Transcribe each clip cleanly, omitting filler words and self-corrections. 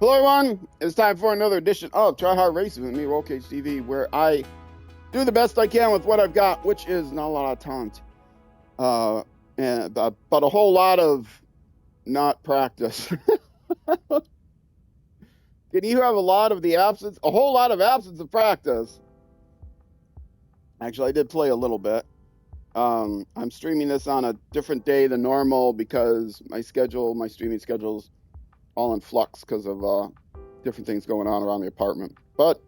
Hello everyone, it's time for another edition of Try Hard Racing with me, Roll Cage TV, where I do the best I can with what I've got, which is not a lot of talent, but a whole lot of not practice. Can you have a lot of the absence? A whole lot of absence of practice. Actually, I did play a little bit. I'm streaming this on a different day than normal because my streaming schedule's all in flux because of different things going on around the apartment. But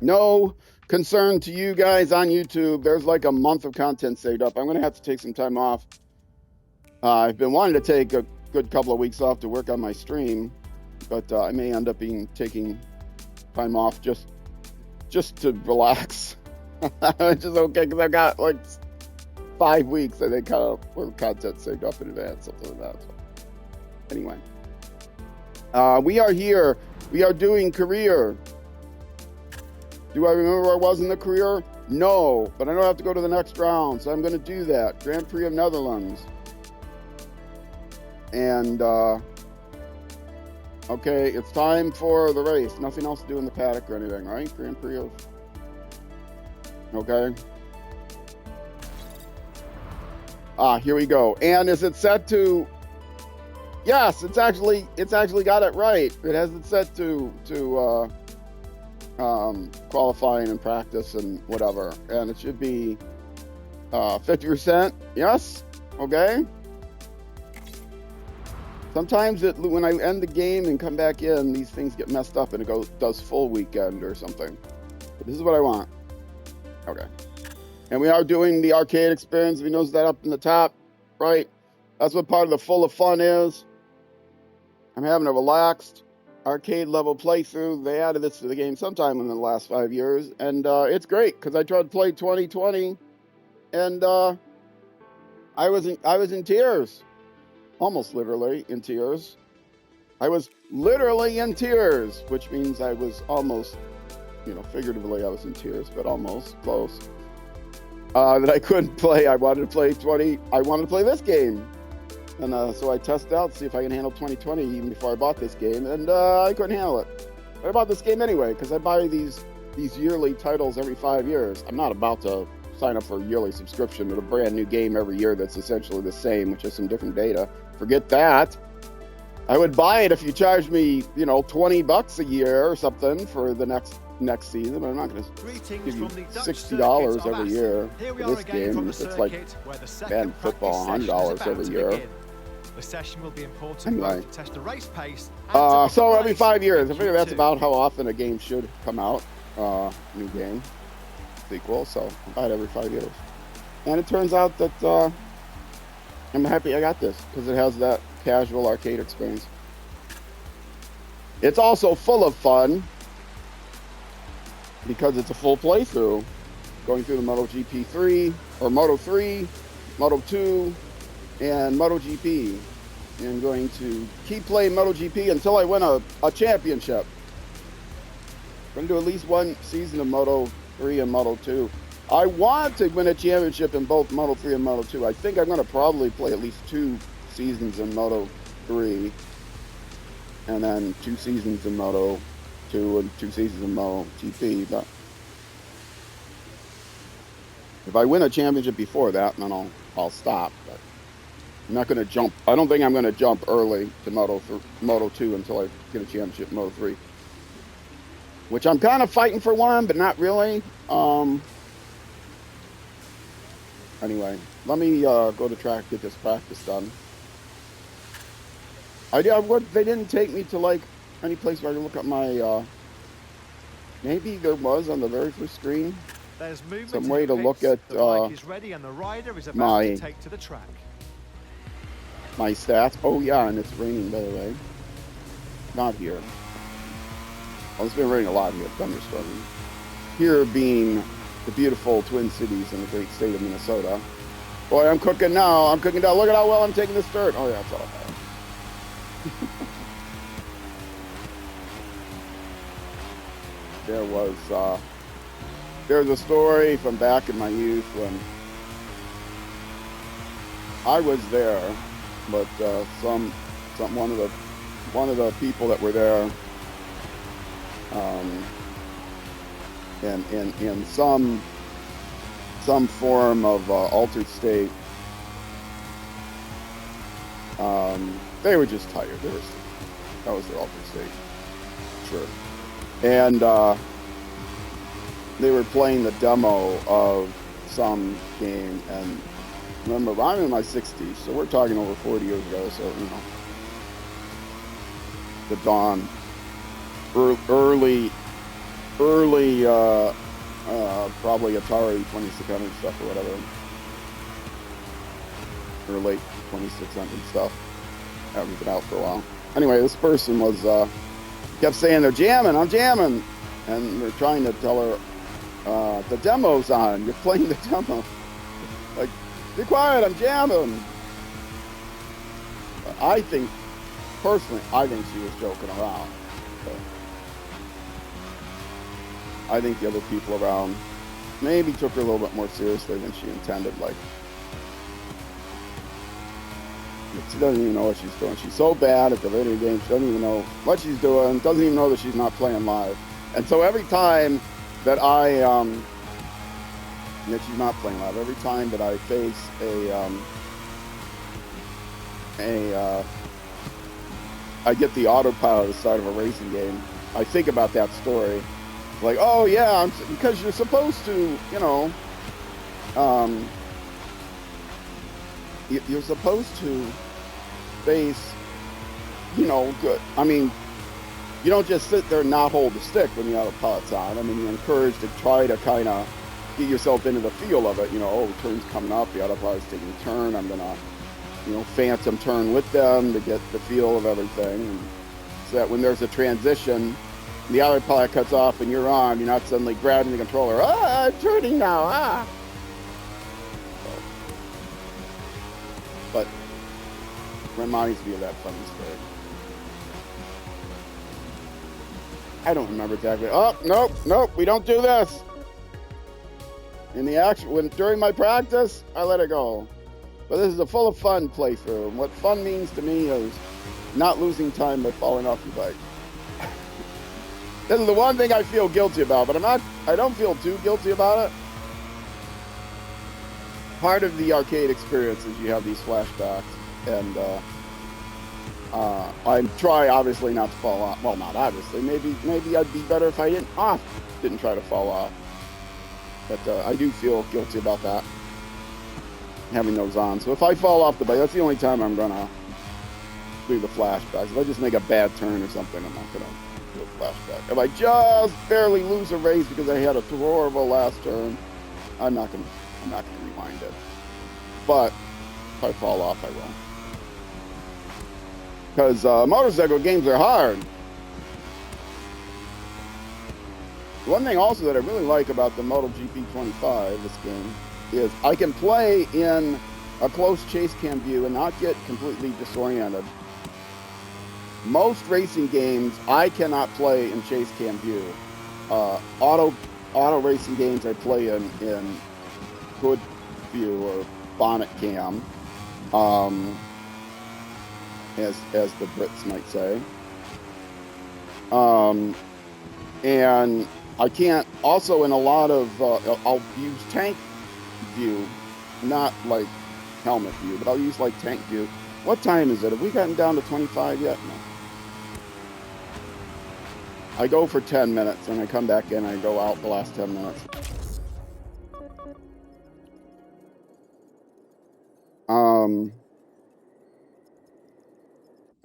no concern to you guys on YouTube. There's like a month of content saved up. I'm going to have to take some time off. I've been wanting to take a good couple of weeks off to work on my stream, but I may end up taking time off just to relax. Which is okay because I've got like 5 weeks, I think, kind of with content saved up in advance, something like that. So, anyway, we are here. We are doing career. Do I remember where I was in the career? No, but I don't have to go to the next round, so I'm going to do that. Grand Prix of Netherlands. And, okay, it's time for the race. Nothing else to do in the paddock or anything, right? Grand Prix of... Okay. Here we go. And is it set to... Yes, it's actually got it right. It has it set to qualifying and practice and whatever. And it should be 50%. Yes. Okay. Sometimes when I end the game and come back in, these things get messed up and it does full weekend or something. But this is what I want. Okay. And we are doing the arcade experience. We notice that up in the top, right? That's what part of the full of fun is. I'm having a relaxed arcade level playthrough. They added this to the game sometime in the last 5 years, and it's great because I tried to play 2020, and I was in tears, almost literally in tears. I was literally in tears, which means I was almost, figuratively I was in tears, but almost close. That I couldn't play. I wanted to play this game. And so I tested out to see if I can handle 2020 even before I bought this game, and I couldn't handle it. But I bought this game anyway because I buy these yearly titles every 5 years. I'm not about to sign up for a yearly subscription to a brand new game every year that's essentially the same, with just some different data. Forget that. I would buy it if you charged me, $20 a year or something for the next season. But I'm not going to give you $60 every year for this game. It's like Madden football, $100 every year. The session will be important anyway. To test the race pace. So every 5 years, I figure that's about how often a game should come out. New game, sequel. So I buy it every 5 years, and it turns out that I'm happy I got this because it has that casual arcade experience. It's also full of fun because it's a full playthrough, going through the MotoGP 3 or Moto3, Moto2. And MotoGP, and going to keep playing MotoGP until I win a championship. I'm going to do at least one season of Moto3 and Moto2. I want to win a championship in both Moto3 and Moto2. I think I'm going to probably play at least 2 seasons in Moto3, and then 2 seasons in Moto2 and 2 seasons in MotoGP. But if I win a championship before that, then I'll stop. But I'm not going to jump. I don't think I'm going to jump early to Moto2 until I get a championship in Moto3. Which I'm kind of fighting for one, but not really. Anyway, let me go to track, get this practice done. They didn't take me to like any place where I can look at my, maybe there was on the very first screen. There's some way to look at the bike is ready and the rider is about to take to the track. My stats. Oh yeah, and it's raining, by the way. Not here. Well, it's been raining a lot here, thunderstorming. Here being the beautiful Twin Cities in the great state of Minnesota. Boy, I'm cooking now. I'm cooking down. Look at how well I'm taking this dirt. Oh yeah, it's all bad. There's a story from back in my youth when I was there, but one of the one of the people that were there in some form of altered state. They were just tired. That was their altered state. Sure. And they were playing the demo of some game, and remember, I'm in my 60s, so we're talking over 40 years ago, so, you know, the dawn, early, probably Atari 2600 stuff or whatever, or late 2600 stuff. Haven't been out for a while. Anyway, this person was, kept saying, they're jamming, I'm jamming, and they're trying to tell her, the demo's on, you're playing the demo. Like, be quiet, I'm jamming. I think, personally, I think she was joking around. But I think the other people around maybe took her a little bit more seriously than she intended. Like, she doesn't even know what she's doing. She's so bad at the video game, she doesn't even know what she's doing, doesn't even know that she's not playing live. And so every time that that she's not playing live, every time that I face I get the autopilot side of a racing game, I think about that story. Like, oh yeah, because you're supposed to, you know, you're supposed to face, you know, good. I mean, you don't just sit there and not hold the stick when the autopilot's on. I mean, you're encouraged to try to kind of get yourself into the feel of it. You know, oh, turn's coming up, the autopilot's taking a turn, I'm gonna, you know, phantom turn with them to get the feel of everything. And so that when there's a transition, the autopilot cuts off and you're on, you're not suddenly grabbing the controller, I'm turning now, So, but reminds me of that funny story. I don't remember exactly. Oh, nope, we don't do this. In the action, during my practice, I let it go. But this is a full of fun playthrough. And what fun means to me is not losing time by falling off your bike. This is the one thing I feel guilty about, but I don't feel too guilty about it. Part of the arcade experience is you have these flashbacks, and I try obviously not to fall off. Well, not obviously. Maybe I'd be better if I didn't try to fall off. But I do feel guilty about that, having those on. So if I fall off the bike, that's the only time I'm gonna do the flashbacks. If I just make a bad turn or something, I'm not gonna do a flashback. If I just barely lose a race because I had a horrible last turn, I'm not gonna rewind it. But if I fall off, I will. Because motorcycle games are hard. One thing also that I really like about the MotoGP 25, this game, is I can play in a close chase cam view and not get completely disoriented. Most racing games I cannot play in chase cam view. Auto racing games I play in hood view or bonnet cam, as the Brits might say. And I can't, also in a lot of, I'll use tank view, not like helmet view, but I'll use like tank view. What time is it? Have we gotten down to 25 yet? No. I go for 10 minutes and I come back in, I go out the last 10 minutes.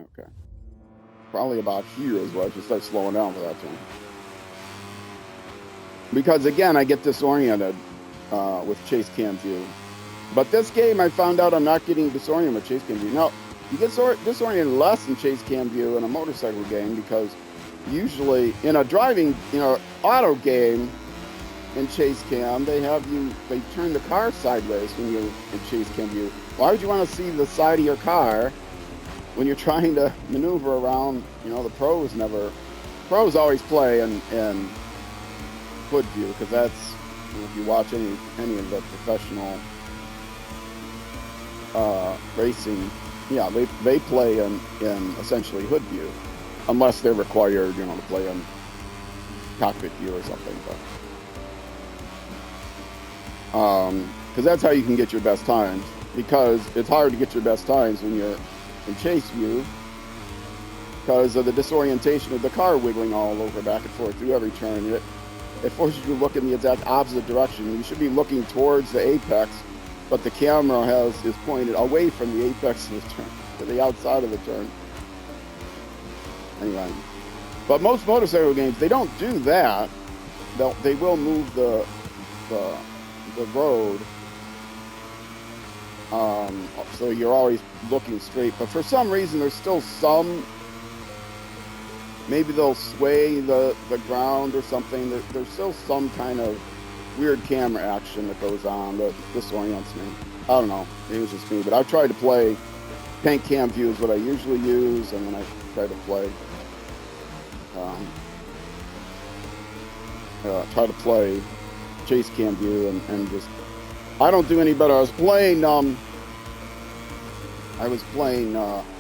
Okay. Probably about here is where I should start slowing down for that time. Because again, I get disoriented with chase cam view. But this game, I found out I'm not getting disoriented with chase cam view. No, you get disoriented less in chase cam view in a motorcycle game, because usually in a driving, auto game in chase cam, they turn the car sideways when you're in chase cam view. Why would you want to see the side of your car when you're trying to maneuver around? The pros always play in hood view, because that's, if you watch any of the professional racing Yeah, they play in essentially hood view, unless they're required, you know, to play in cockpit view or something. But because that's how you can get your best times. Because it's hard to get your best times when you're in chase view, because of the disorientation of the car wiggling all over back and forth through every turn. It forces you to look in the exact opposite direction. You should be looking towards the apex, but the camera is pointed away from the apex of the turn, to the outside of the turn. Anyway, but most motorcycle games, they don't do that. They will move the road, so you're always looking straight. But for some reason, there's still some. Maybe they'll sway the ground or something. There's still some kind of weird camera action that goes on that disorients me. I don't know. It was just me. But I've tried to play tank cam view is what I usually use, and then I try to play chase cam view and just I don't do any better. I was playing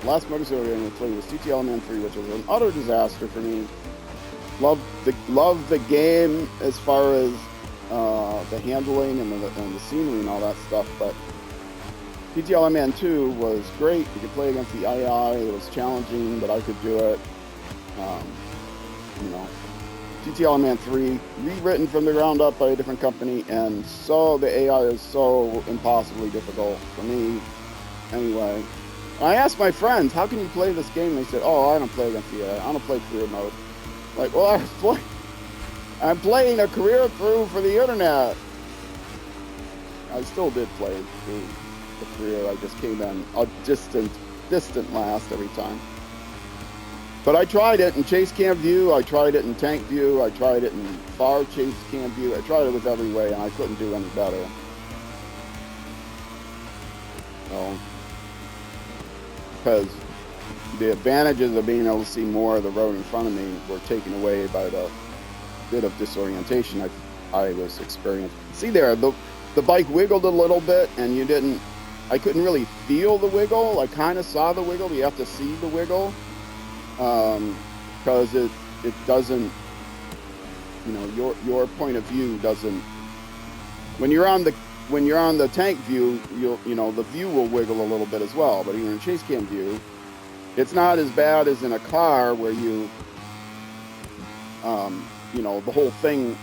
last motorcycle game I played was s.r.l 3, which was an utter disaster for me. Loved the game as far as the handling and the scenery and all that stuff, but s.r.l 2 was great. You could play against the AI. It was challenging, but I could do it. You know, s.r.l 3 rewritten from the ground up by a different company, and so the AI is so impossibly difficult for me. Anyway, I asked my friends, how can you play this game? They said, oh, I don't play against the AI. I don't play career mode. Like, well, I'm playing a career through for the internet. I still did play through the career. I just came in a distant last every time. But I tried it in chase cam view. I tried it in tank view. I tried it in far chase cam view. I tried it with every way, and I couldn't do any better. So, because the advantages of being able to see more of the road in front of me were taken away by the bit of disorientation I was experiencing. See there, the bike wiggled a little bit, and I couldn't really feel the wiggle. I kind of saw the wiggle. You have to see the wiggle, because it doesn't, you know, your point of view doesn't. When you're on the tank view, you know the view will wiggle a little bit as well. But even in chase cam view, it's not as bad as in a car where you know, the whole thing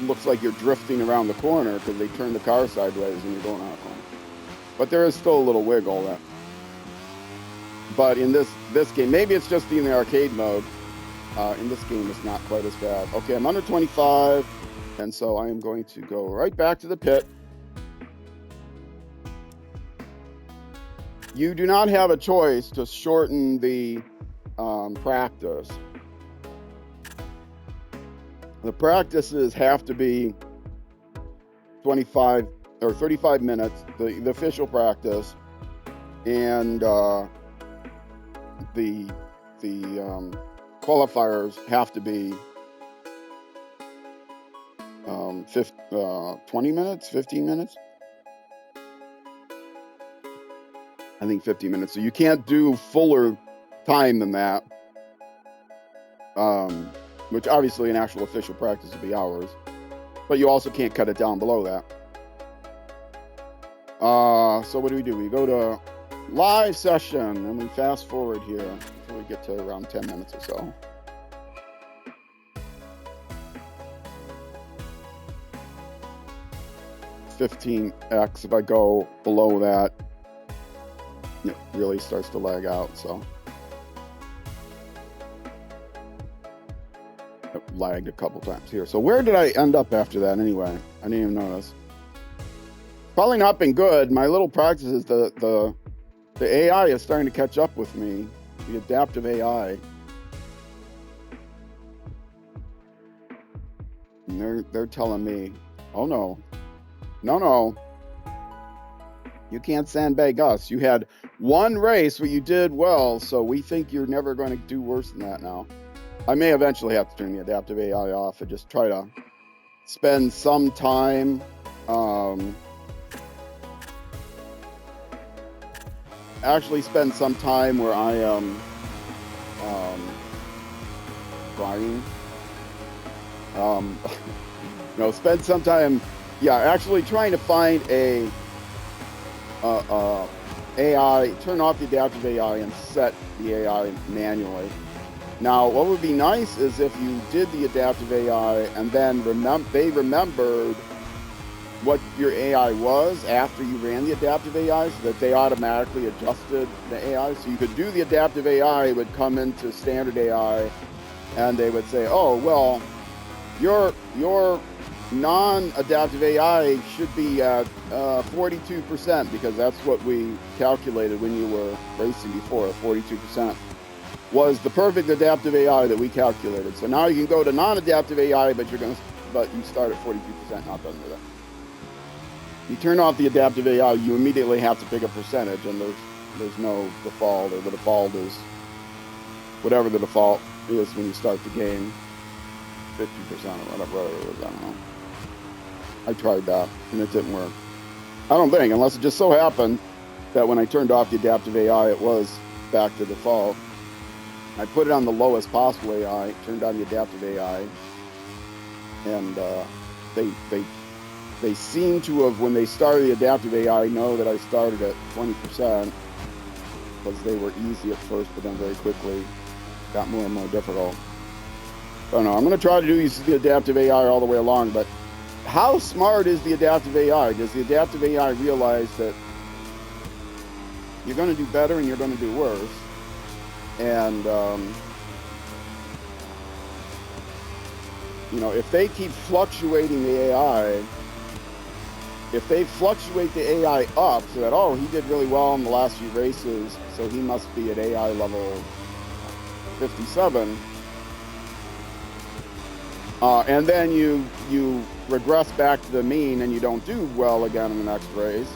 looks like you're drifting around the corner because they turn the car sideways and you're going on a corner. But there is still a little wiggle. But in this game, maybe it's just in the arcade mode. In this game, it's not quite as bad. Okay, I'm under 25, and so I am going to go right back to the pit. You do not have a choice to shorten the practice. The practices have to be 25 or 35 minutes, the official practice, and the qualifiers have to be 20 minutes, 15 minutes. I think 50 minutes. So you can't do fuller time than that. Which obviously an actual official practice would be hours. But you also can't cut it down below that. So what do? We go to live session and we fast forward here until we get to around 10 minutes or so. $15x. If I go below that, it really starts to lag out. So it lagged a couple times here. So where did I end up after that anyway? I didn't even notice. Probably not been good. My little practices, the AI is starting to catch up with me. The adaptive AI. And they're telling me, oh no, you can't sandbag us. You had one race where you did well, so we think you're never going to do worse than that now. I may eventually have to turn the adaptive AI off and just try to spend some time actually spend some time where I am trying. Spend some time, actually trying to find a AI, turn off the adaptive AI and set the AI manually. Now, what would be nice is if you did the adaptive AI and then they remembered what your AI was after you ran the adaptive AI, so that they automatically adjusted the AI. So you could do the adaptive AI, it would come into standard AI, and they would say, oh, well, your non-adaptive AI should be at 42%, because that's what we calculated when you were racing before. 42% was the perfect adaptive AI that we calculated. So now you can go to non-adaptive AI, but you start at 42%. Not done with that. You turn off the adaptive AI, you immediately have to pick a percentage, and there's no default, or the default is whatever the default is when you start the game, 50% or whatever it is. I don't know. I tried that and it didn't work. I don't think, unless it just so happened that when I turned off the adaptive AI, it was back to default. I put it on the lowest possible AI, turned on the adaptive AI, and they seem to have, when they started the adaptive AI, know that I started at 20%, because they were easy at first, but then very quickly got more and more difficult. I don't know. I'm going to try to do the adaptive AI all the way along, but how smart is the adaptive AI? Does the adaptive AI realize that you're going to do better and you're going to do worse? And, if they keep fluctuating the AI, if they fluctuate the AI up so that, oh, he did really well in the last few races, so he must be at AI level 57, and then you regress back to the mean and you don't do well again in the next race.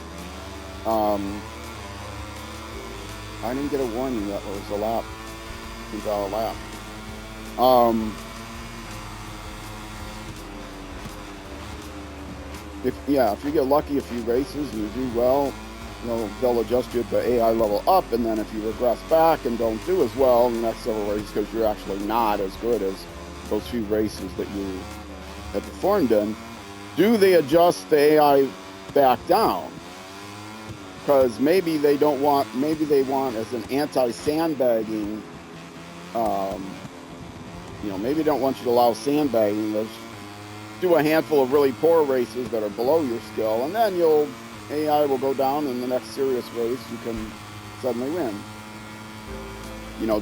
I didn't get a warning that there was a lap. We got a lap. If you get lucky a few races and you do well, they'll adjust you at the AI level up, and then if you regress back and don't do as well in the next several races because you're actually not as good as those few races that you had performed in, do they adjust the AI back down? Because maybe they want as an anti-sandbagging, maybe they don't want you to allow sandbagging. Let's do a handful of really poor races that are below your skill, and then AI will go down, in the next serious race you can suddenly win.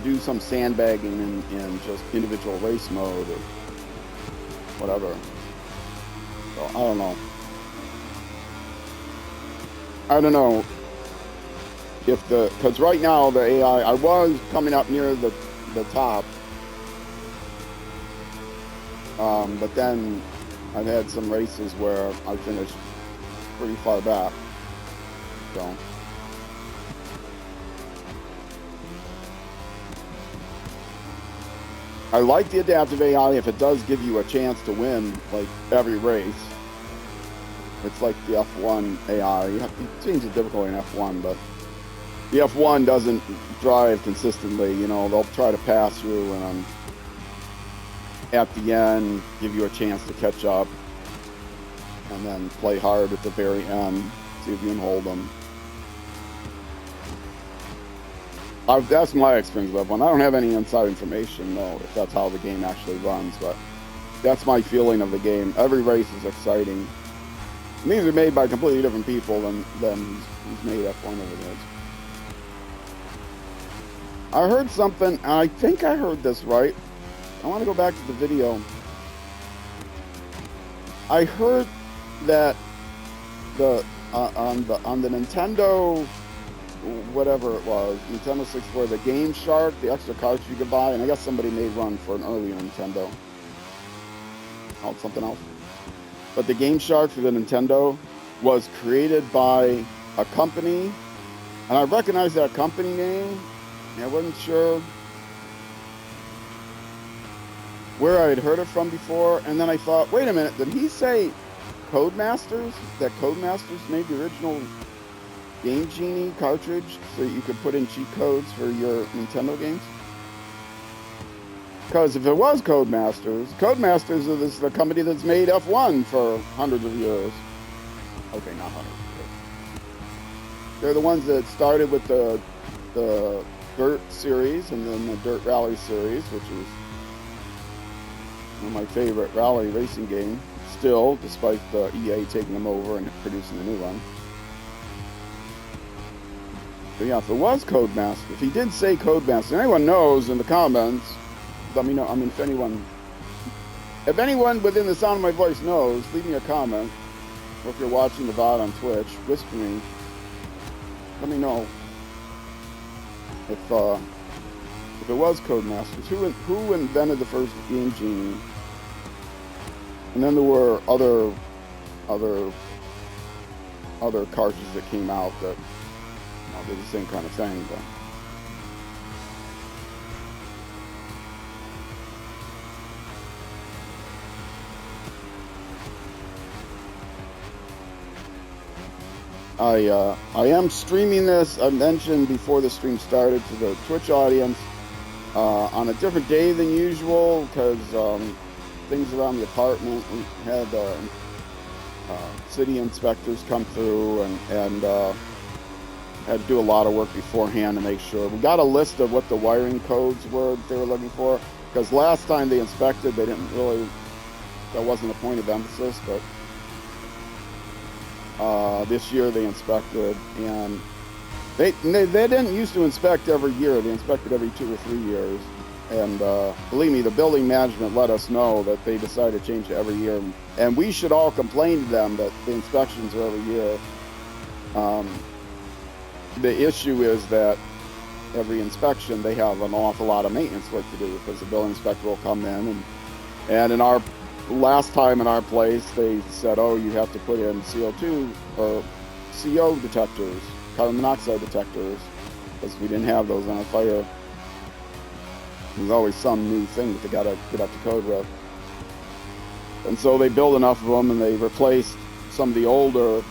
Do some sandbagging in just individual race mode or whatever. So I don't know because right now the AI, I was coming up near the top, but then I've had some races where I finished pretty far back. So I like the adaptive AI if it does give you a chance to win like every race. It's like the F1 AI. You change the difficulty in F1, but the F1 doesn't drive consistently. They'll try to pass you and at the end give you a chance to catch up, and then play hard at the very end, see if you can hold them. That's my experience with F1. I don't have any inside information, though, if that's how the game actually runs, but that's my feeling of the game. Every race is exciting. And these are made by completely different people than who's made F1 over there. I heard something, and I think I heard this right. I want to go back to the video. I heard that on the Nintendo, whatever it was, Nintendo 64, the Game Shark, the extra cards you could buy, and I guess somebody made one for an earlier Nintendo. Oh, something else. But the Game Shark for the Nintendo was created by a company, and I recognized that company name, and I wasn't sure where I had heard it from before, and then I thought, wait a minute, did he say Codemasters? That Codemasters made the original Game Genie cartridge so you could put in cheat codes for your Nintendo games? Because if it was Codemasters is the company that's made F1 for hundreds of years. Okay, not hundreds. They're the ones that started with the Dirt series and then the Dirt Rally series, which is one of my favorite rally racing games still, despite the EA taking them over and producing a new one. But yeah, if it was Codemaster, if he did say Codemaster, anyone knows in the comments, let me know. I mean, if anyone within the sound of my voice knows, leave me a comment. Or if you're watching the VOD on Twitch, whisper me. Let me know if it was Codemasters. Who invented the first Game Genie? And then there were other cartridges that came out that did the same kind of thing. But I am streaming this. I mentioned before the stream started to the Twitch audience on a different day than usual because things around the apartment. We had city inspectors come through and had to do a lot of work beforehand to make sure. We got a list of what the wiring codes were that they were looking for because last time they inspected, they didn't really. That wasn't a point of emphasis, but. This year they inspected, and they didn't used to inspect every year. They inspected every 2 or 3 years, and believe me, the building management let us know that they decided to change it every year, and we should all complain to them that the inspections are every year. The issue is that every inspection they have an awful lot of maintenance work to do because the building inspector will come in and in our last time in our place, they said, oh, you have to put in CO2 or CO detectors, carbon monoxide detectors, because we didn't have those on a fire. There's always some new thing that they got to get up to code with. And so they built enough of them, and they replaced some of the older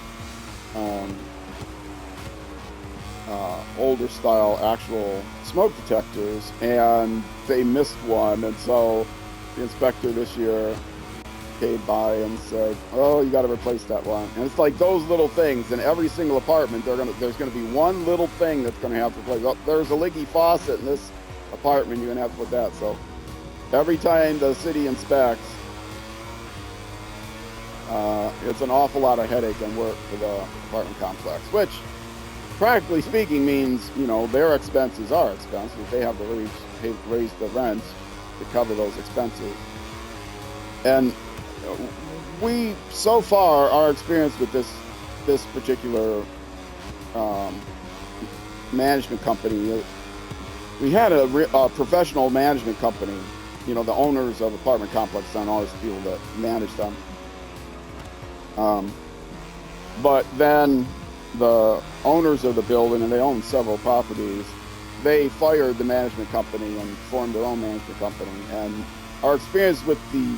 style actual smoke detectors, and they missed one. And so the inspector this year came by and said, oh, you got to replace that one. And it's like those little things in every single apartment. There's going to be one little thing that's going to have to replace. Oh, there's a leaky faucet in this apartment, you're going to have to put that. So every time the city inspects, it's an awful lot of headache and work for the apartment complex, which practically speaking means, their expenses are expenses. They have to raise the rents to cover those expenses. And we, so far, our experience with this particular management company, we had a professional management company. The owners of apartment complexes aren't always the people that manage them. But then the owners of the building, and they own several properties, they fired the management company and formed their own management company. And our experience with the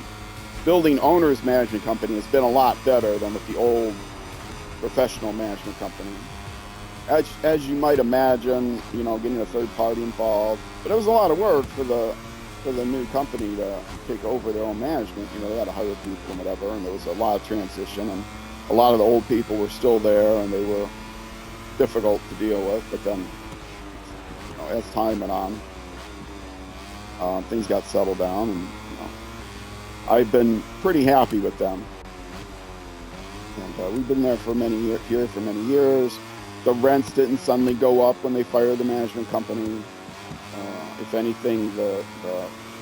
building owners management company has been a lot better than with the old professional management company. As you might imagine, getting a third party involved, but it was a lot of work for the new company to take over their own management. They had to hire people and whatever, and there was a lot of transition, and a lot of the old people were still there, and they were difficult to deal with. But then, as time went on, things got settled down, and I've been pretty happy with them. And we've been there for many years. The rents didn't suddenly go up when they fired the management company. If anything, the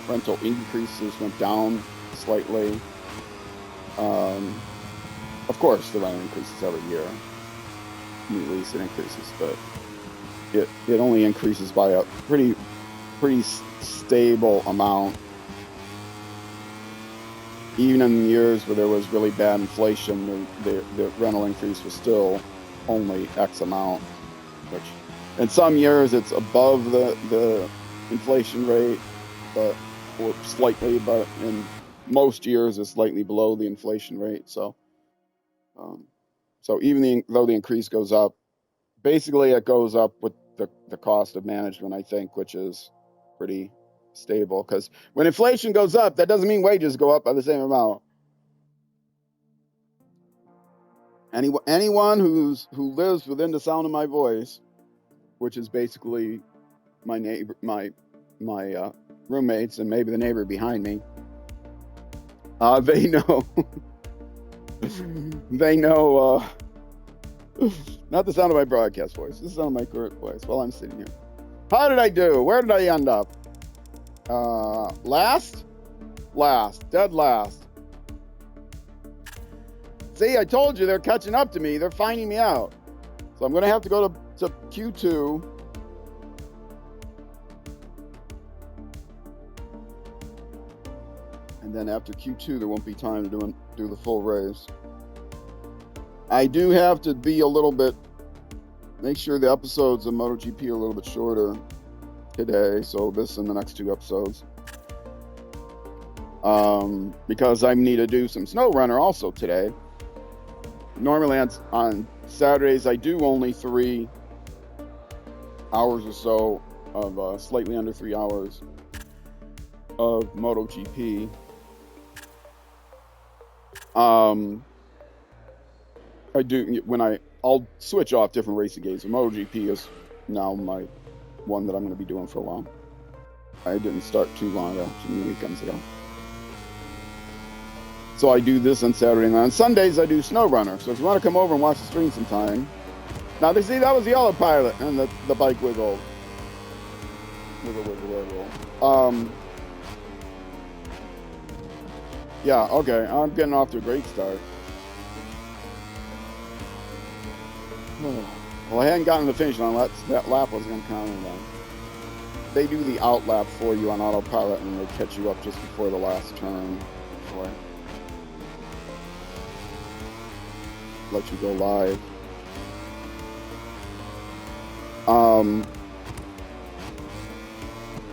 rental increases went down slightly. Of course, the rent increases every year. New lease, it increases, but it only increases by a pretty stable amount. Even in years where there was really bad inflation, the rental increase was still only X amount, which in some years it's above the inflation rate, or slightly, but in most years it's slightly below the inflation rate. So even though the increase goes up, basically it goes up with the cost of management, I think, which is pretty stable. Because when inflation goes up, that doesn't mean wages go up by the same amount. Anyone who lives within the sound of my voice, which is basically my neighbor, my roommates, and maybe the neighbor behind me, they know. They know. Not the sound of my broadcast voice. This is the sound of my current voice while I'm sitting here. How did I do? Where did I end up? Last, dead last. See, I told you they're catching up to me. They're finding me out. So I'm going to have to go to Q2. And then after Q2, there won't be time to do the full race. I do have to be a little bit, make sure the episodes of MotoGP are a little bit shorter today. So this and the next 2 episodes. Because I need to do some snow runner also today. Normally on Saturdays, I do only 3 hours or so of slightly under 3 hours of MotoGP. I do I'll switch off different racing games. MotoGP is now my one that I'm going to be doing for a while. I didn't start too long ago, 2 weekends ago. So I do this on Saturday, and on Sundays I do Snow Runner. So if you want to come over and watch the stream sometime. Now they see that was the autopilot and the bike wiggle. Wiggle. Yeah, okay, I'm getting off to a great start. Well, I hadn't gotten to the finish line. That lap wasn't going to count anymore. They do the out lap for you on autopilot, and they catch you up just before the last turn. Before let you go live.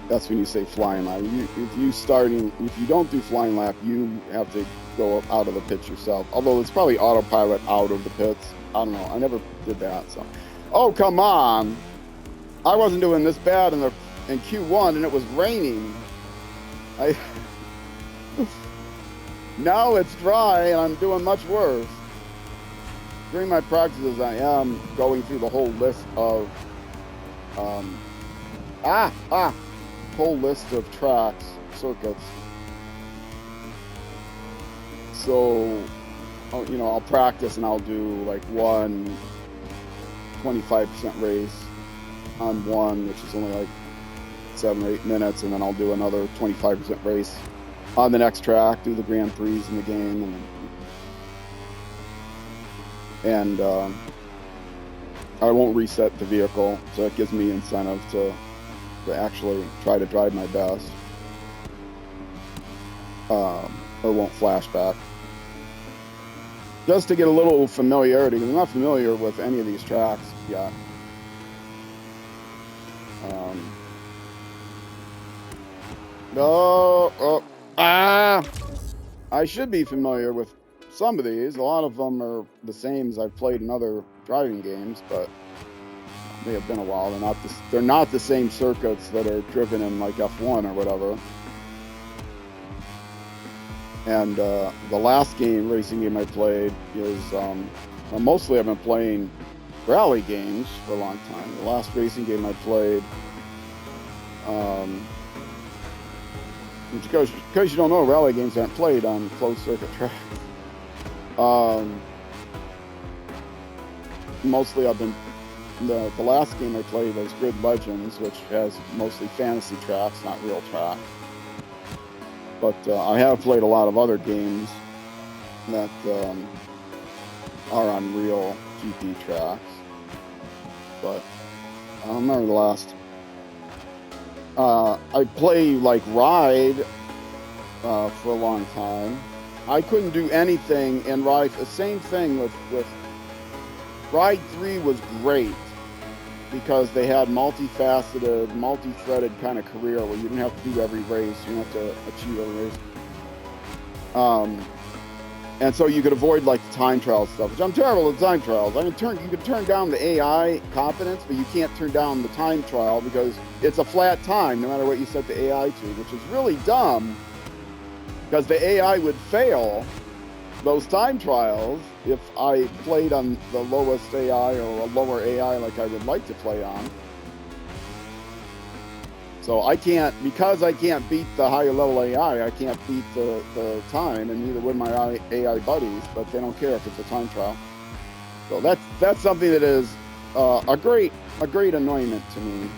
That's when you say flying lap. If you don't do flying lap, you have to go out of the pits yourself. Although it's probably autopilot out of the pits. I don't know. I never did that. So, oh come on! I wasn't doing this bad in Q1, and it was raining. Now it's dry, and I'm doing much worse. During my practices, I am going through the whole list of tracks, circuits. So, I'll practice and I'll do like one 25% race on one, which is only like 7 or 8 minutes, and then I'll do another 25% race on the next track, do the Grand Prix in the game, and I won't reset the vehicle, so it gives me incentive to actually try to drive my best, or won't flashback. Just to get a little familiarity, because I'm not familiar with any of these tracks yet. I should be familiar with some of these. A lot of them are the same as I've played in other driving games, but they have been a while. They're not the same circuits that are driven in like F1 or whatever. And the last racing game I played is, mostly I've been playing rally games for a long time. The last racing game I played, because you don't know, rally games aren't played on closed circuit tracks. Mostly the last game I played was Grid Legends, which has mostly fantasy tracks, not real tracks. But I have played a lot of other games that are on real GP tracks. But I don't remember the last. I play like Ride for a long time. I couldn't do anything in Ride. The same thing with Ride 3 was great because they had multifaceted, multi-threaded kind of career where you didn't have to do every race. You didn't have to achieve every race. And so you could avoid like the time trial stuff, which I'm terrible at time trials. You can turn down the AI competence, but you can't turn down the time trial because it's a flat time no matter what you set the AI to, which is really dumb because the AI would fail those time trials if I played on the lowest AI or a lower AI like I would like to play on. So because I can't beat the higher level AI, I can't beat the time, and neither would my AI buddies, but they don't care if it's a time trial. So that's something that is a great annoyance to me.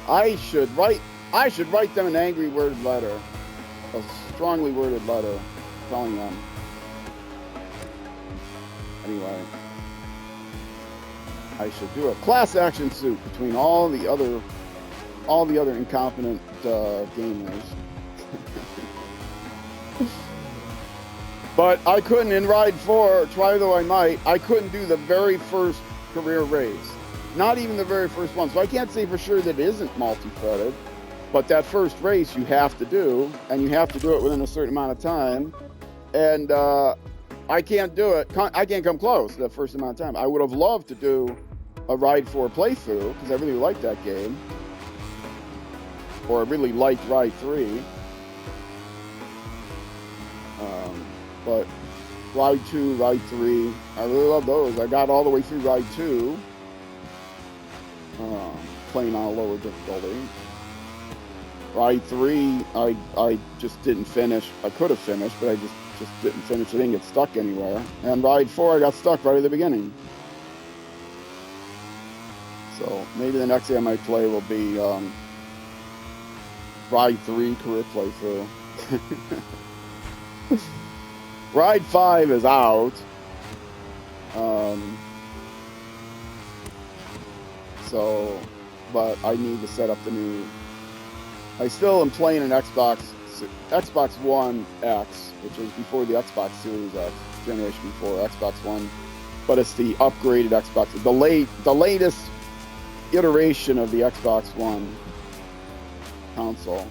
I should write them an angry worded letter, a strongly worded letter telling them. Anyway, I should do a class action suit between all the other incompetent gamers. But I couldn't in Ride 4, try though I might, I couldn't do the very first career race. Not even the very first one. So I can't say for sure that it isn't multi-threaded, but that first race you have to do, and you have to do it within a certain amount of time. And I can't do it. I can't come close to that first amount of time. I would have loved to do a Ride 4 playthrough because I really liked that game, or I really liked Ride 3. But Ride 2, Ride 3, I really love those. I got all the way through Ride 2, playing on a lower difficulty. Ride 3, I just didn't finish. I could have finished, but I just didn't finish. I didn't get stuck anywhere. And Ride 4, I got stuck right at the beginning. So maybe the next game I might play will be Ride 3 career playthrough. Ride 5 is out. But I need to set up the new. I still am playing an Xbox One X, which is before the Xbox Series X, generation before Xbox One, but it's the upgraded Xbox, the latest iteration of the Xbox One console,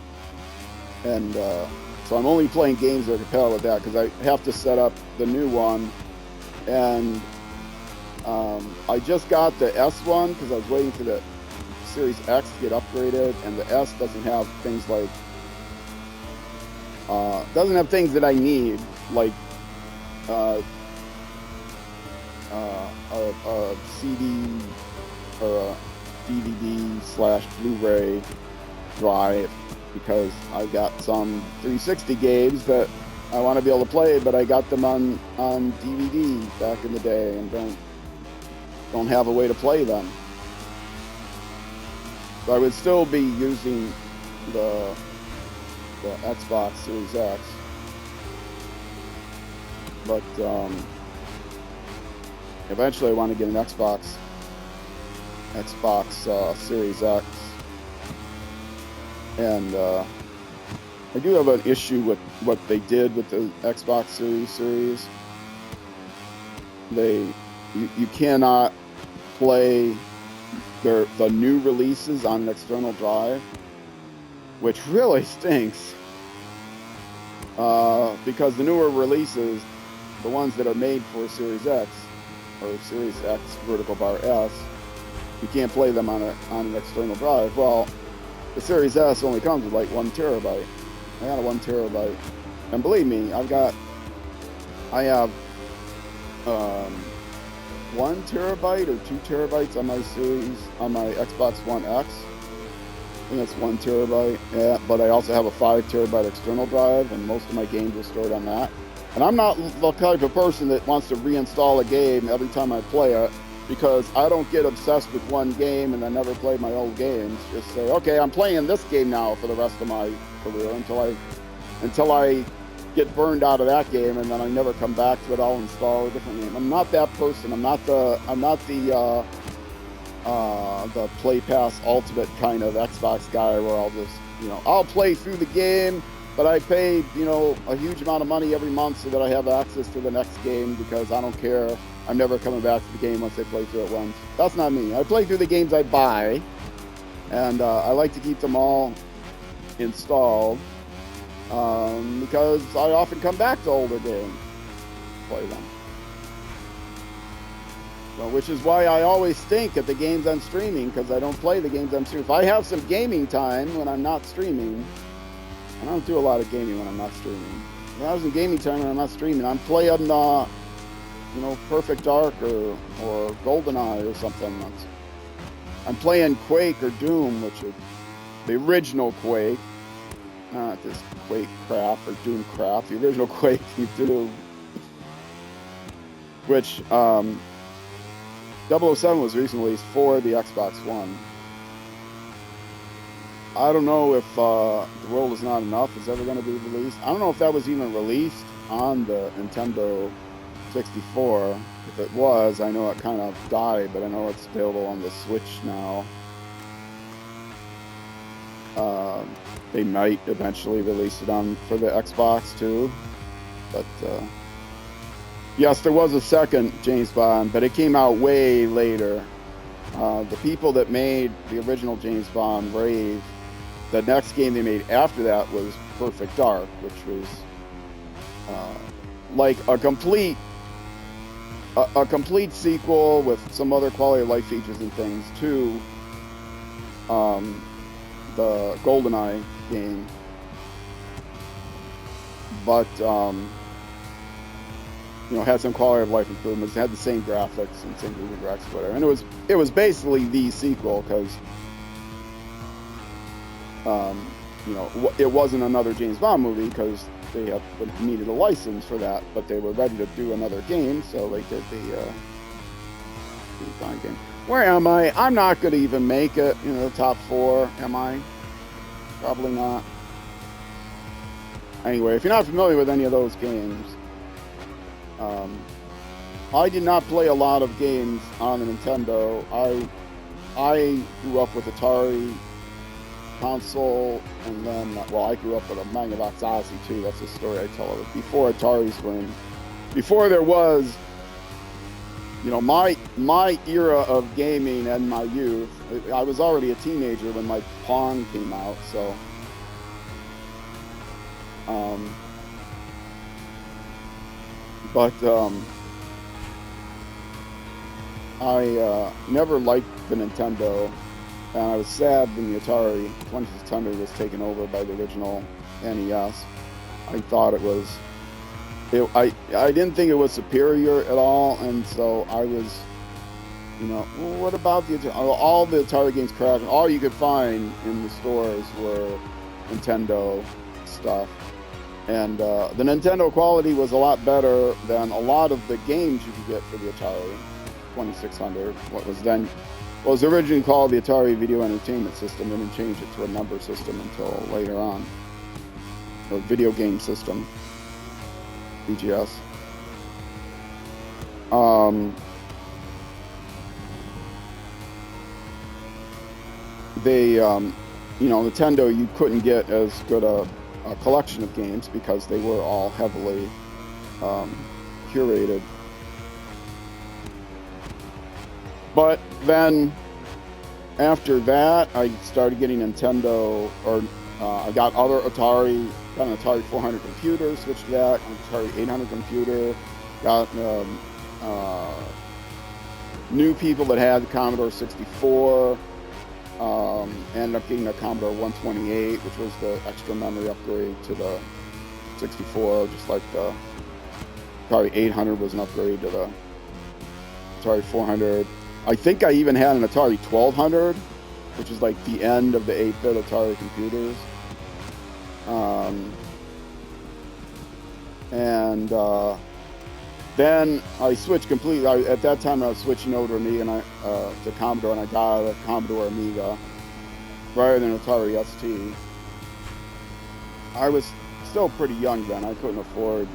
and so I'm only playing games that are compatible with that because I have to set up the new one, and I just got the S one because I was waiting for the Series X to get upgraded, and the S doesn't have things like that I need, like a CD or a DVD/Blu-ray drive, because I got some 360 games that I want to be able to play, but I got them on DVD back in the day and don't have a way to play them. So I would still be using the Xbox Series X, but eventually I want to get an Xbox Series X, and I do have an issue with what they did with the Xbox Series. You cannot play the new releases on an external drive, which really stinks, because the newer releases, the ones that are made for Series X or Series X vertical bar S, you can't play them on an external drive. Well, the Series S only comes with like 1 terabyte. I got a 1 terabyte, and believe me, I have 1 terabyte or 2 terabytes on my Xbox One X. I think it's 1 terabyte. Yeah, but I also have a 5 terabyte external drive, and most of my games are stored on that. And I'm not the type of person that wants to reinstall a game every time I play it, because I don't get obsessed with one game and then never play my old games. Just say, okay, I'm playing this game now for the rest of my career until I get burned out of that game, and then I never come back to it. I'll install a different game. I'm not that person. I'm not the Play Pass Ultimate kind of Xbox guy where I'll just, I'll play through the game, but I pay, a huge amount of money every month so that I have access to the next game, because I don't care. I'm never coming back to the game once I play through it once. That's not me. I play through the games I buy, and I like to keep them all installed. because I often come back to older games, play them. Well, which is why I always stink at the games I'm streaming, because I don't play the games I'm streaming. If I have some gaming time when I'm not streaming, and I don't do a lot of gaming when I'm not streaming. If I have some gaming time when I'm not streaming, I'm playing, you know, Perfect Dark or GoldenEye or something. I'm playing Quake or Doom, which is the original Quake. Not this Quake crap or Doom crap. The original Quake Doom. Which, 007 was recently released for the Xbox One. I don't know if The World Is Not Enough is ever going to be released. I don't know if that was even released on the Nintendo 64. If it was, I know it kind of died, but I know it's available on the Switch now. They might eventually release it for the Xbox too. But yes, there was a second James Bond, but it came out way later. The people that made the original James Bond rave. The next game they made after that was Perfect Dark, which was like a complete sequel with some other quality of life features and things to the GoldenEye game, but you know, had some quality of life improvements. It had the same graphics and same movie graphics, whatever. And it was basically the sequel because you know, it wasn't another James Bond movie because they needed a license for that, but they were ready to do another game, so they did the Bond game. Where am I? I'm not going to even make it in the top 4, am I? Probably not. Anyway, if you're not familiar with any of those games, I did not play a lot of games on the Nintendo. I grew up with Atari console, and then, well, I grew up with a Magnavox Odyssey too. That's the story I tell. Before Ataris were in, before there was, you know, my era of gaming and my youth. I was already a teenager when my Pong came out, so I never liked the Nintendo, and I was sad when the Atari 2600 was taken over by the original NES. I thought it was, I didn't think it was superior at all, and so I was, you know, well, what about the all the Atari games crashed? All you could find in the stores were Nintendo stuff, and the Nintendo quality was a lot better than a lot of the games you could get for the Atari 2600. What was originally called the Atari Video Entertainment System. They didn't change it to a number system until later on, or Video Game System, VGS. You know, Nintendo, you couldn't get as good a collection of games because they were all heavily curated. But then, after that, I started getting Nintendo, or I got an Atari 400 computer, switched to that, an Atari 800 computer, got new people that had the Commodore 64, ended up getting a Commodore 128, which was the extra memory upgrade to the 64, just like the Atari 800 was an upgrade to the Atari 400. I think I even had an Atari 1200, which is like the end of the 8-bit Atari computers. Then I switched completely. At that time, I was switching over to Amiga to Commodore, and I got a Commodore Amiga rather than Atari ST. I was still pretty young then. I couldn't afford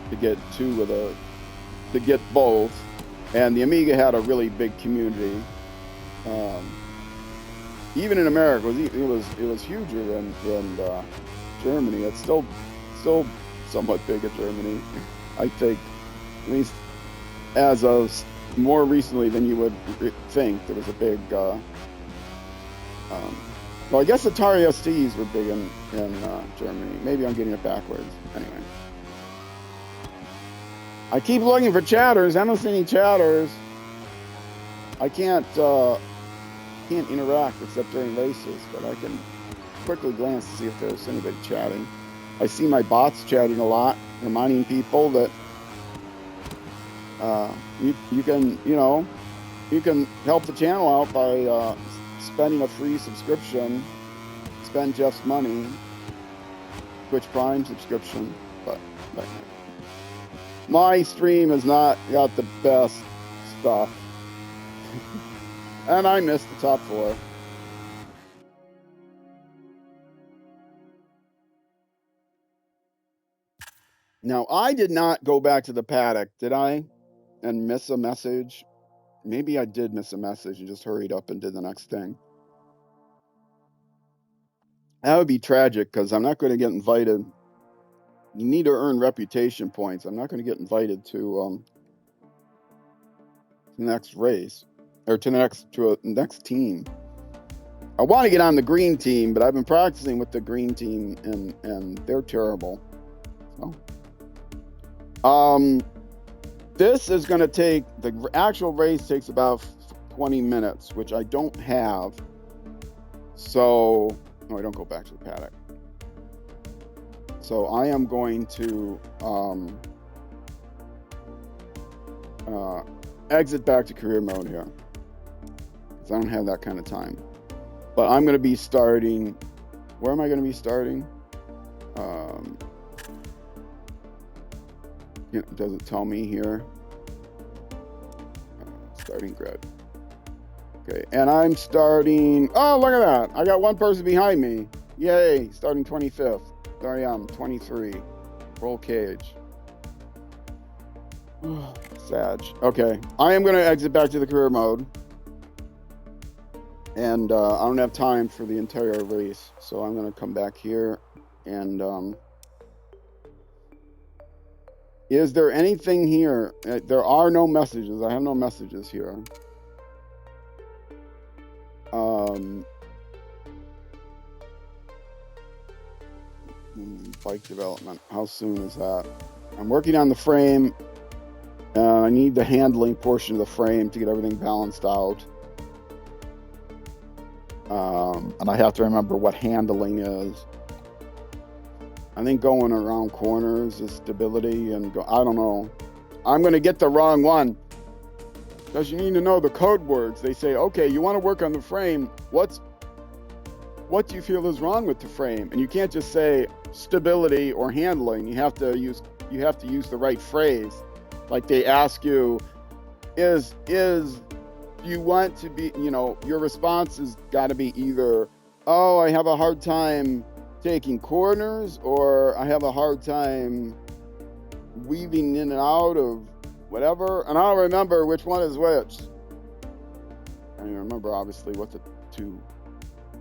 to get to get both. And the Amiga had a really big community. Even in America, it was huger than Germany. It's still somewhat big in Germany, I think. At least as of more recently than you would think. There was a big Well, I guess Atari STs were big in Germany. Maybe I'm getting it backwards. Anyway. I keep looking for chatters. I don't see any chatters. I can't interact except during races, but I can quickly glance to see if there's anybody chatting. I see my bots chatting a lot, reminding people that you can help the channel out by spending a free subscription. Spend Jeff's money, Twitch Prime subscription, but my stream has not got the best stuff. And I missed the top 4. Now, I did not go back to the paddock, did I? And miss a message? Maybe I did miss a message and just hurried up and did the next thing. That would be tragic because I'm not going to get invited. You need to earn reputation points. I'm not going to get invited to the next race or to a next team. I want to get on the green team, but I've been practicing with the green team and they're terrible. So, this is going to take, the actual race takes about 20 minutes, which I don't have. So, no, I don't go back to the paddock. So I am going to exit back to career mode here, because I don't have that kind of time. But I'm going to be starting, where am I going to be starting? It doesn't tell me here. Starting grid. Okay, and I'm starting, oh, look at that. I got one person behind me. Yay, starting 25th. There I am, 23. Roll cage. Sag. Okay, I am going to exit back to the career mode. And I don't have time for the entire race. So I'm going to come back here. And is there anything here? There are no messages. I have no messages here. Bike development. How soon is that? I'm working on the frame. I need the handling portion of the frame to get everything balanced out. And I have to remember what handling is. I think going around corners is stability, and I don't know. I'm going to get the wrong one. Because you need to know the code words. They say, okay, you want to work on the frame. What do you feel is wrong with the frame? And you can't just say stability or handling. You have to use the right phrase. Like they ask you, is you want to be, your response has got to be either, oh, I have a hard time taking corners, or I have a hard time weaving in and out of whatever. And I don't remember which one is which. I don't even remember, obviously, what the two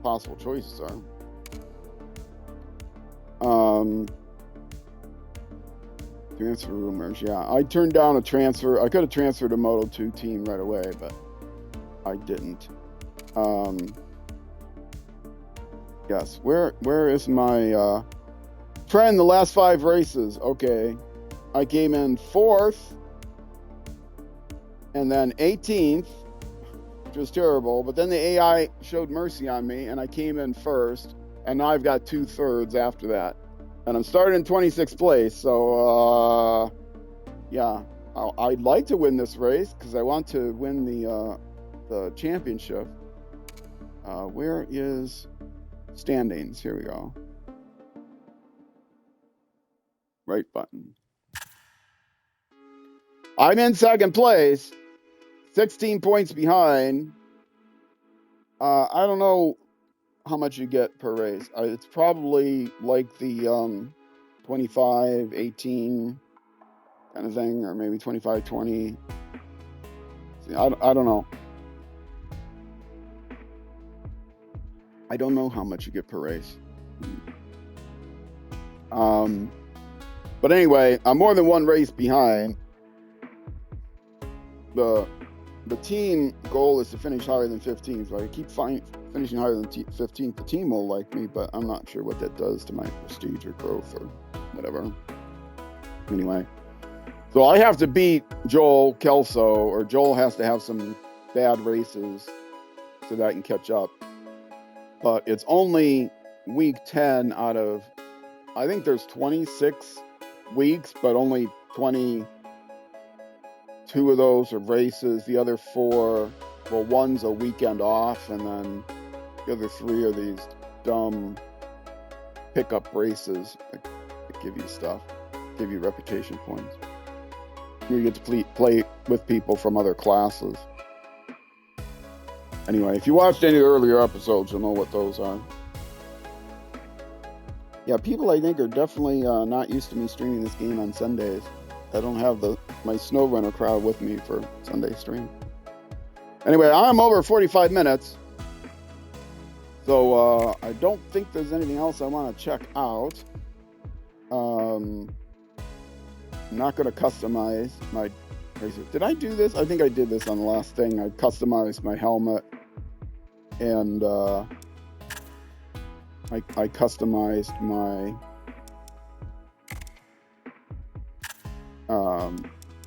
possible choices are. Transfer rumors, yeah. I turned down a transfer. I could have transferred to Moto2 team right away, but I didn't. Yes, where is my trend? The last 5 races. Okay, I came in 4th, and then 18th, which was terrible. But then the AI showed mercy on me, and I came in 1st, and now I've got 2 thirds after that. And I'm starting in 26th place, so yeah, I'd like to win this race because I want to win the championship. Where is standings? Here we go. Right button. I'm in 2nd place, 16 points behind. I don't know how much you get per race. It's probably like the 25, 18 kind of thing, or maybe 25, 20. I don't know. I don't know how much you get per race. But anyway, I'm more than 1 race behind. The team goal is to finish higher than 15, so I keep finishing higher than 15th, the team will like me, but I'm not sure what that does to my prestige or growth or whatever. Anyway, so I have to beat Joel Kelso, or Joel has to have some bad races so that I can catch up. But it's only week 10 out of, I think there's 26 weeks, but only 22 of those are races. The other 4, well, one's a weekend off, and then the other 3 are these dumb pickup races that give you stuff, give you reputation points. You get to play with people from other classes. Anyway, if you watched any of the earlier episodes, you'll know what those are. Yeah, people I think are definitely not used to me streaming this game on Sundays. I don't have my SnowRunner crowd with me for Sunday stream. Anyway, I'm over 45 minutes. So I don't think there's anything else I want to check out. I'm not going to customize my racer. Did I do this? I think I did this on the last thing. I customized my helmet, and I customized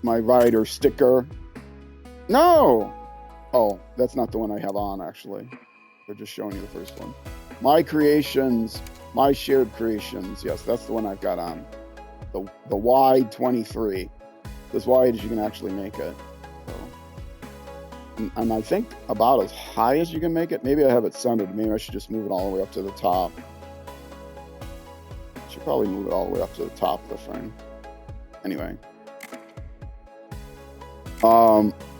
my rider sticker. No! Oh, that's not the one I have on, actually. They're just showing you the first one. My creations, my shared creations. Yes, that's the one I've got on. The wide 23. As wide as you can actually make it. So, and I think about as high as you can make it. Maybe I have it centered. Maybe I should just move it all the way up to the top. I should probably move it all the way up to the top of the frame. Anyway.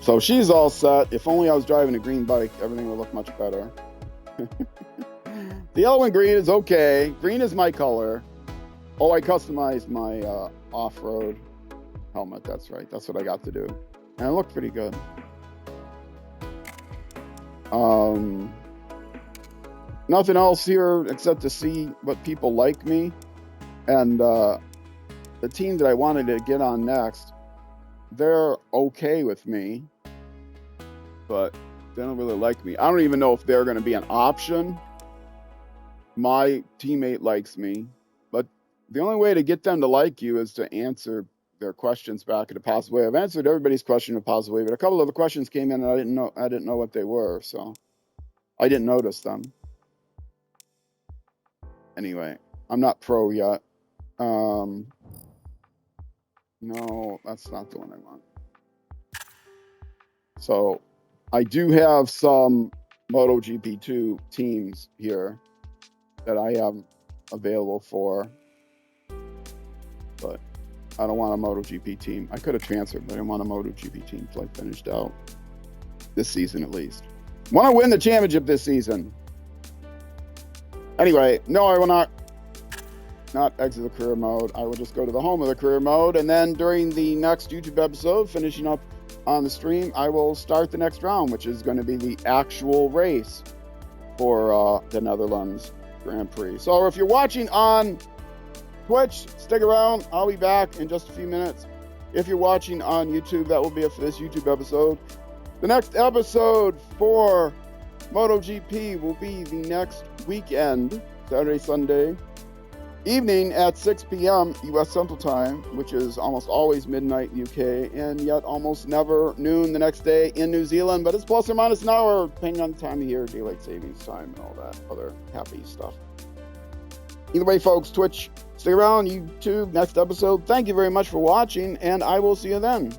So she's all set. If only I was driving a green bike, everything would look much better. The yellow and green is okay. Green is my color. Oh, I customized my off-road helmet. That's right. That's what I got to do. And it looked pretty good. Nothing else here except to see what people like me. And the team that I wanted to get on next, they're okay with me, but they don't really like me. I don't even know if they're going to be an option. My teammate likes me, but the only way to get them to like you is to answer their questions back in a positive way. I've answered everybody's question in a positive way, but a couple of the questions came in and I didn't know what they were, so I didn't notice them. Anyway, I'm not pro yet. No, that's not the one I want. So I do have some MotoGP 2 teams here that I am available for, but I don't want a MotoGP team. I could have transferred, but I don't want a MotoGP team till I finished out this season at least. Want to win the championship this season. Anyway, no, I will not exit the career mode. I will just go to the home of the career mode, and then during the next YouTube episode, finishing up on the stream, I will start the next round, which is going to be the actual race for the Netherlands Grand Prix. So if you're watching on Twitch, stick around. I'll be back in just a few minutes. If you're watching on YouTube, that will be it for this YouTube episode. The next episode for MotoGP will be the next weekend, Saturday, Sunday evening at 6 p.m. U.S. Central Time, which is almost always midnight UK, and yet almost never noon the next day in New Zealand, but it's plus or minus an hour, depending on the time of year, daylight savings time, and all that other happy stuff. Either way, folks, Twitch, stick around, YouTube, next episode. Thank you very much for watching, and I will see you then.